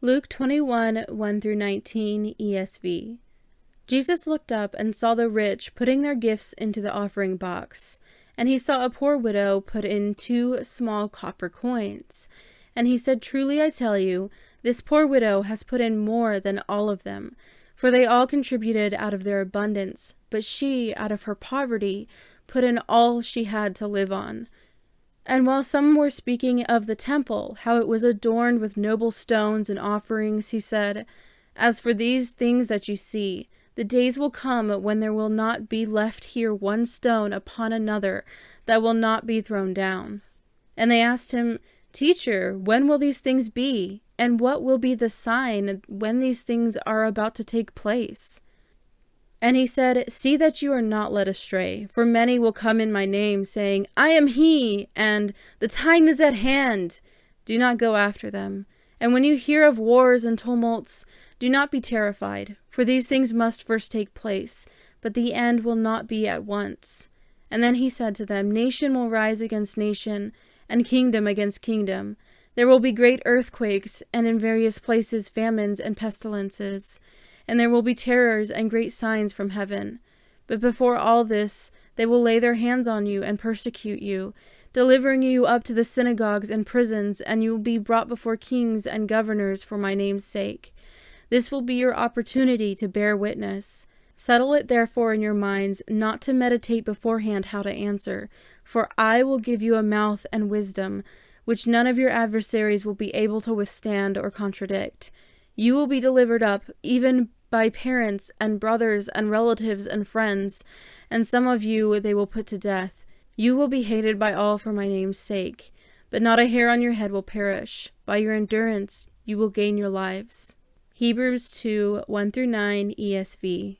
Luke 21, 1 through 19, ESV. Jesus looked up and saw the rich putting their gifts into the offering box. And he saw a poor widow put in 2 small copper coins. And he said, "Truly I tell you, this poor widow has put in more than all of them. For they all contributed out of their abundance, but she, out of her poverty, put in all she had to live on." And while some were speaking of the temple, how it was adorned with noble stones and offerings, he said, "As for these things that you see, the days will come when there will not be left here one stone upon another that will not be thrown down." And they asked him, "Teacher, when will these things be? And what will be the sign when these things are about to take place?" And he said, "See that you are not led astray, for many will come in my name, saying, 'I am he,' and 'the time is at hand.' Do not go after them. And when you hear of wars and tumults, do not be terrified, for these things must first take place, but the end will not be at once." And then he said to them, "Nation will rise against nation, and kingdom against kingdom. There will be great earthquakes, and in various places famines and pestilences. And there will be terrors and great signs from heaven. But before all this, they will lay their hands on you and persecute you, delivering you up to the synagogues and prisons, and you will be brought before kings and governors for my name's sake. This will be your opportunity to bear witness. Settle it therefore in your minds not to meditate beforehand how to answer, for I will give you a mouth and wisdom, which none of your adversaries will be able to withstand or contradict. You will be delivered up, even by parents and brothers and relatives and friends, and some of you they will put to death. You will be hated by all for my name's sake, but not a hair on your head will perish. By your endurance you will gain your lives." Hebrews 2, 1 through 9, ESV.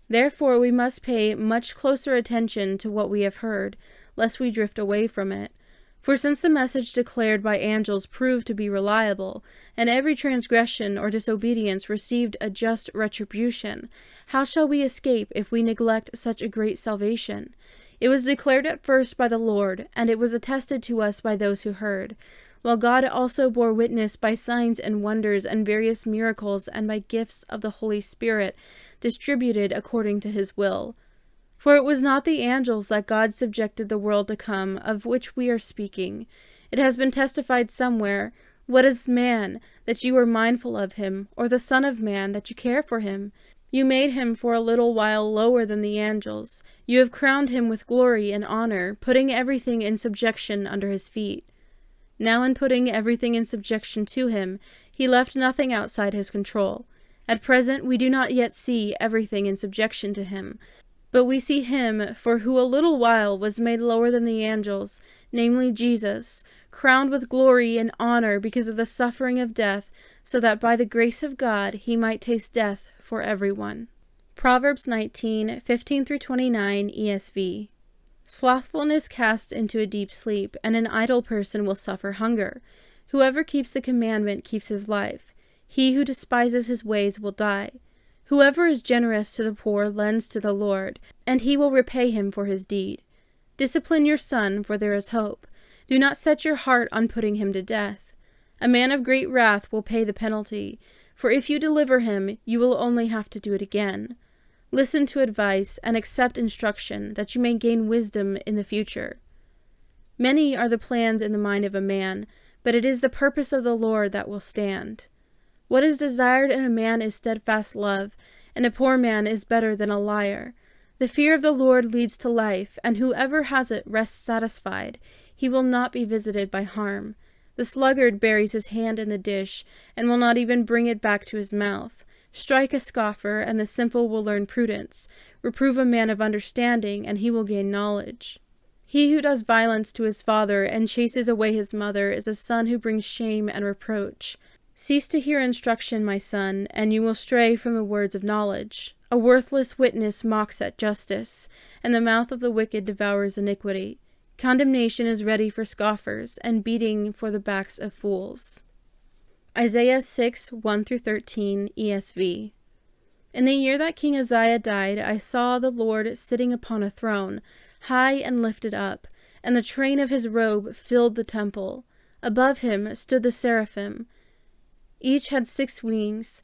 Therefore we must pay much closer attention to what we have heard, lest we drift away from it. For since the message declared by angels proved to be reliable, and every transgression or disobedience received a just retribution, how shall we escape if we neglect such a great salvation? It was declared at first by the Lord, and it was attested to us by those who heard, while God also bore witness by signs and wonders and various miracles and by gifts of the Holy Spirit distributed according to his will. For it was not the angels that God subjected the world to come, of which we are speaking. It has been testified somewhere, "What is man, that you are mindful of him, or the Son of Man, that you care for him? You made him for a little while lower than the angels. You have crowned him with glory and honor, putting everything in subjection under his feet." Now in putting everything in subjection to him, he left nothing outside his control. At present we do not yet see everything in subjection to him, but we see him for who a little while was made lower than the angels, namely Jesus, crowned with glory and honor because of the suffering of death, so that by the grace of God he might taste death for everyone. Proverbs 19, 15 through 29, ESV. Slothfulness casts into a deep sleep, and an idle person will suffer hunger. Whoever keeps the commandment keeps his life. He who despises his ways will die. Whoever is generous to the poor lends to the Lord, and he will repay him for his deed. Discipline your son, for there is hope. Do not set your heart on putting him to death. A man of great wrath will pay the penalty, for if you deliver him, you will only have to do it again. Listen to advice and accept instruction, that you may gain wisdom in the future. Many are the plans in the mind of a man, but it is the purpose of the Lord that will stand. What is desired in a man is steadfast love, and a poor man is better than a liar. The fear of the Lord leads to life, and whoever has it rests satisfied. He will not be visited by harm. The sluggard buries his hand in the dish, and will not even bring it back to his mouth. Strike a scoffer, and the simple will learn prudence. Reprove a man of understanding, and he will gain knowledge. He who does violence to his father and chases away his mother is a son who brings shame and reproach. Cease to hear instruction, my son, and you will stray from the words of knowledge. A worthless witness mocks at justice, and the mouth of the wicked devours iniquity. Condemnation is ready for scoffers, and beating for the backs of fools. Isaiah 6, 1 through 13, ESV. In the year that King Uzziah died, I saw the Lord sitting upon a throne, high and lifted up, and the train of his robe filled the temple. Above him stood the seraphim. Each had 6 wings.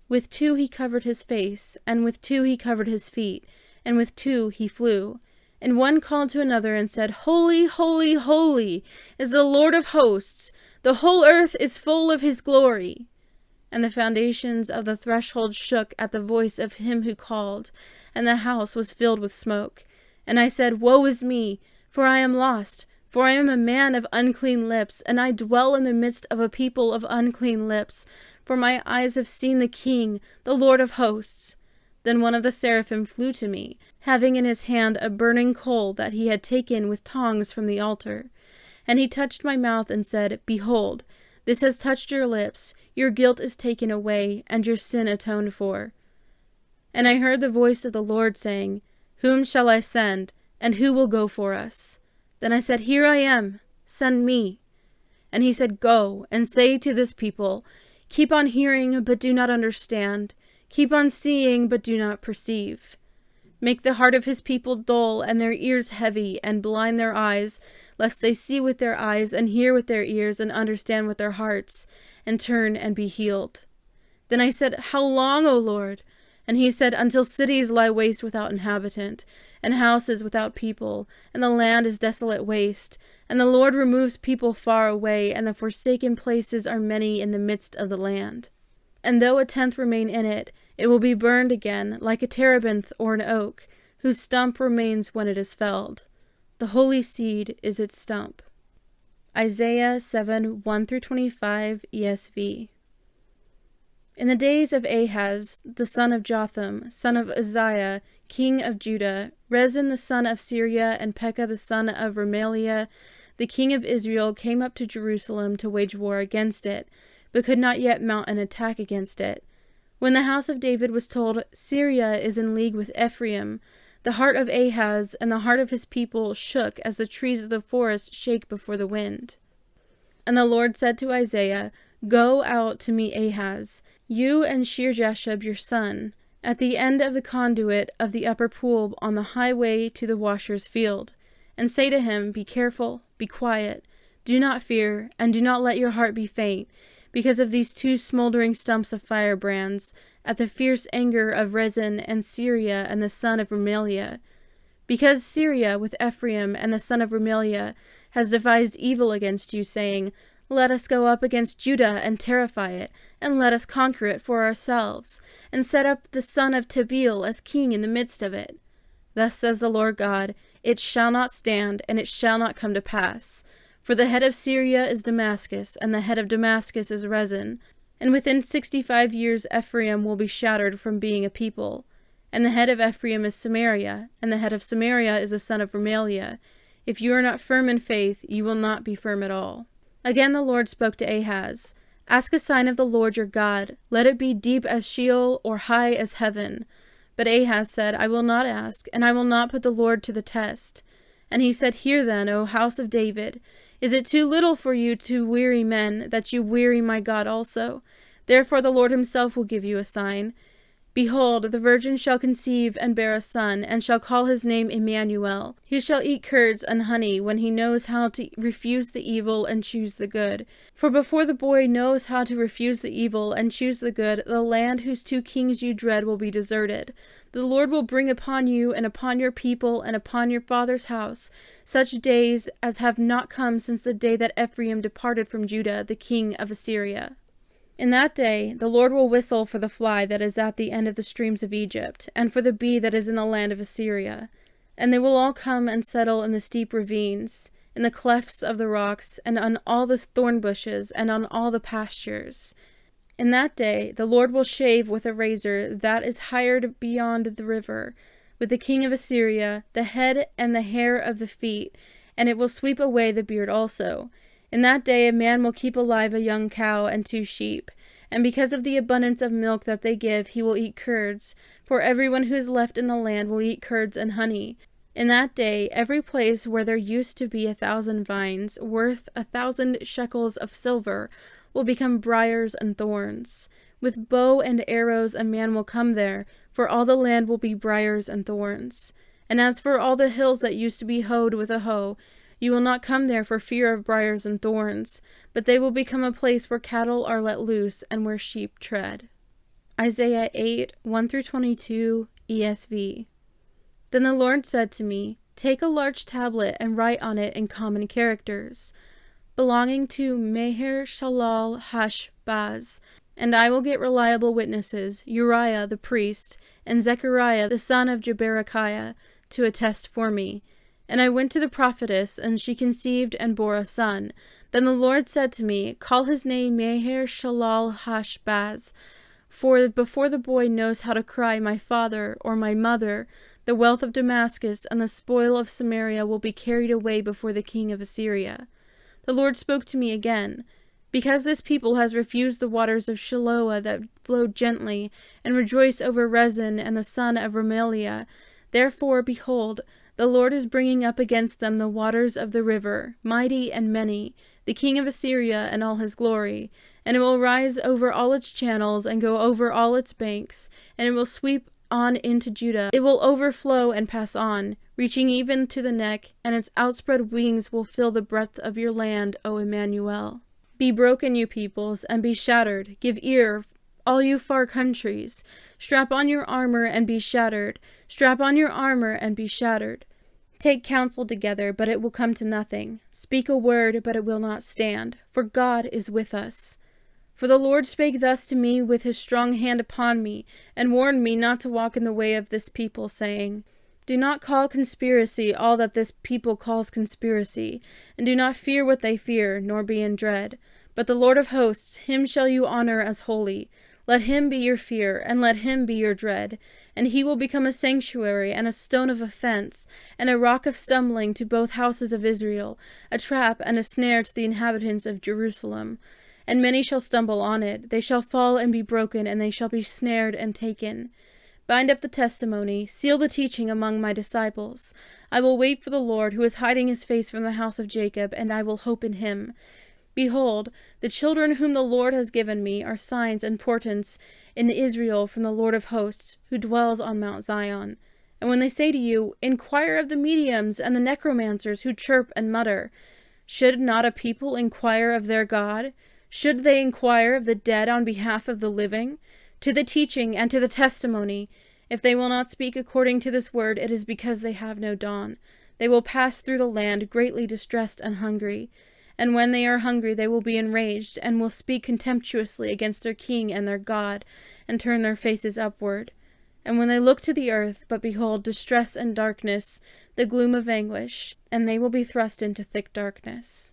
With 2 he covered his face, and with 2 he covered his feet, and with 2 he flew. And one called to another and said, Holy, holy, holy is the Lord of hosts. The whole earth is full of his glory. And the foundations of the threshold shook at the voice of him who called, and the house was filled with smoke. And I said, Woe is me, for I am lost, for I am a man of unclean lips, and I dwell in the midst of a people of unclean lips, for my eyes have seen the King, the Lord of hosts. Then one of the seraphim flew to me, having in his hand a burning coal that he had taken with tongs from the altar. And he touched my mouth and said, Behold, this has touched your lips, your guilt is taken away, and your sin atoned for. And I heard the voice of the Lord saying, Whom shall I send, and who will go for us? Then I said, Here I am, send me. And he said, Go, and say to this people, Keep on hearing, but do not understand. Keep on seeing, but do not perceive. Make the heart of his people dull, and their ears heavy, and blind their eyes, lest they see with their eyes, and hear with their ears, and understand with their hearts, and turn and be healed. Then I said, How long, O Lord? And he said, Until cities lie waste without inhabitant, and houses without people, and the land is desolate waste, and the Lord removes people far away, and the forsaken places are many in the midst of the land. And though 1/10 remain in it, it will be burned again, like a terebinth or an oak, whose stump remains when it is felled. The holy seed is its stump. Isaiah 7, 1-25 ESV. In the days of Ahaz, the son of Jotham, son of Uzziah, king of Judah, Rezin the son of Syria, and Pekah the son of Remaliah, the king of Israel, came up to Jerusalem to wage war against it, but could not yet mount an attack against it. When the house of David was told, Syria is in league with Ephraim, the heart of Ahaz and the heart of his people shook as the trees of the forest shake before the wind. And the Lord said to Isaiah, Go out to meet Ahaz, you and Shear-Jashub your son, at the end of the conduit of the upper pool on the highway to the washer's field, and say to him, Be careful, be quiet, do not fear, and do not let your heart be faint, because of these 2 smoldering stumps of firebrands, at the fierce anger of Rezin and Syria and the son of Remaliah. Because Syria with Ephraim and the son of Remaliah has devised evil against you, saying, Let us go up against Judah and terrify it, and let us conquer it for ourselves, and set up the son of Tabeel as king in the midst of it. Thus says the Lord God, It shall not stand, and it shall not come to pass. For the head of Syria is Damascus, and the head of Damascus is Rezin. And within 65 years Ephraim will be shattered from being a people. And the head of Ephraim is Samaria, and the head of Samaria is the son of Remaliah. If you are not firm in faith, you will not be firm at all. Again the Lord spoke to Ahaz, Ask a sign of the Lord your God. Let it be deep as Sheol or high as heaven. But Ahaz said, I will not ask, and I will not put the Lord to the test. And he said, Hear then, O house of David. Is it too little for you to weary men, that you weary my God also? Therefore the Lord himself will give you a sign. Behold, the virgin shall conceive and bear a son, and shall call his name Emmanuel. He shall eat curds and honey when he knows how to refuse the evil and choose the good. For before the boy knows how to refuse the evil and choose the good, the land whose 2 kings you dread will be deserted. The Lord will bring upon you and upon your people and upon your father's house such days as have not come since the day that Ephraim departed from Judah, the king of Assyria. In that day the Lord will whistle for the fly that is at the end of the streams of Egypt, and for the bee that is in the land of Assyria. And they will all come and settle in the steep ravines, in the clefts of the rocks, and on all the thorn bushes, and on all the pastures. In that day the Lord will shave with a razor that is hired beyond the river, with the king of Assyria, the head and the hair of the feet, and it will sweep away the beard also. In that day a man will keep alive a young cow and 2 sheep, and because of the abundance of milk that they give, he will eat curds, for everyone who is left in the land will eat curds and honey. In that day every place where there used to be 1,000 vines, worth 1,000 shekels of silver, will become briars and thorns. With bow and arrows a man will come there, for all the land will be briars and thorns. And as for all the hills that used to be hoed with a hoe, You will not come there for fear of briars and thorns, but they will become a place where cattle are let loose and where sheep tread. Isaiah 8, 1-22, ESV. Then the Lord said to me, Take a large tablet and write on it in common characters, belonging to Maher-shalal-hash-baz, and I will get reliable witnesses, Uriah the priest, and Zechariah the son of Jeberechiah, to attest for me. And I went to the prophetess, and she conceived and bore a son. Then the Lord said to me, Call his name Maher-shalal-hash-baz, for before the boy knows how to cry, My father, or my mother, the wealth of Damascus and the spoil of Samaria will be carried away before the king of Assyria. The Lord spoke to me again, Because this people has refused the waters of Shiloah that flowed gently, and rejoice over Rezin and the son of Remaliah. Therefore, behold, the Lord is bringing up against them the waters of the river, mighty and many, the king of Assyria and all his glory. And it will rise over all its channels and go over all its banks, and it will sweep on into Judah. It will overflow and pass on, reaching even to the neck, and its outspread wings will fill the breadth of your land, O Emmanuel. Be broken, you peoples, and be shattered. Give ear, all you far countries. Strap on your armor and be shattered. Strap on your armor and be shattered. Take counsel together, but it will come to nothing. Speak a word, but it will not stand, for God is with us. For the Lord spake thus to me with his strong hand upon me, and warned me not to walk in the way of this people, saying, Do not call conspiracy all that this people calls conspiracy, and do not fear what they fear, nor be in dread. But the Lord of hosts, him shall you honor as holy. Let him be your fear, and let him be your dread. And he will become a sanctuary, and a stone of offense, and a rock of stumbling to both houses of Israel, a trap and a snare to the inhabitants of Jerusalem. And many shall stumble on it. They shall fall and be broken, and they shall be snared and taken. Bind up the testimony, seal the teaching among my disciples. I will wait for the Lord, who is hiding his face from the house of Jacob, and I will hope in him. Behold, the children whom the Lord has given me are signs and portents in Israel from the Lord of hosts, who dwells on Mount Zion. And when they say to you, Inquire of the mediums and the necromancers who chirp and mutter, should not a people inquire of their God? Should they inquire of the dead on behalf of the living? To the teaching and to the testimony. If they will not speak according to this word, it is because they have no dawn. They will pass through the land greatly distressed and hungry. And when they are hungry, they will be enraged, and will speak contemptuously against their king and their God, and turn their faces upward. And when they look to the earth, but behold distress and darkness, the gloom of anguish, and they will be thrust into thick darkness.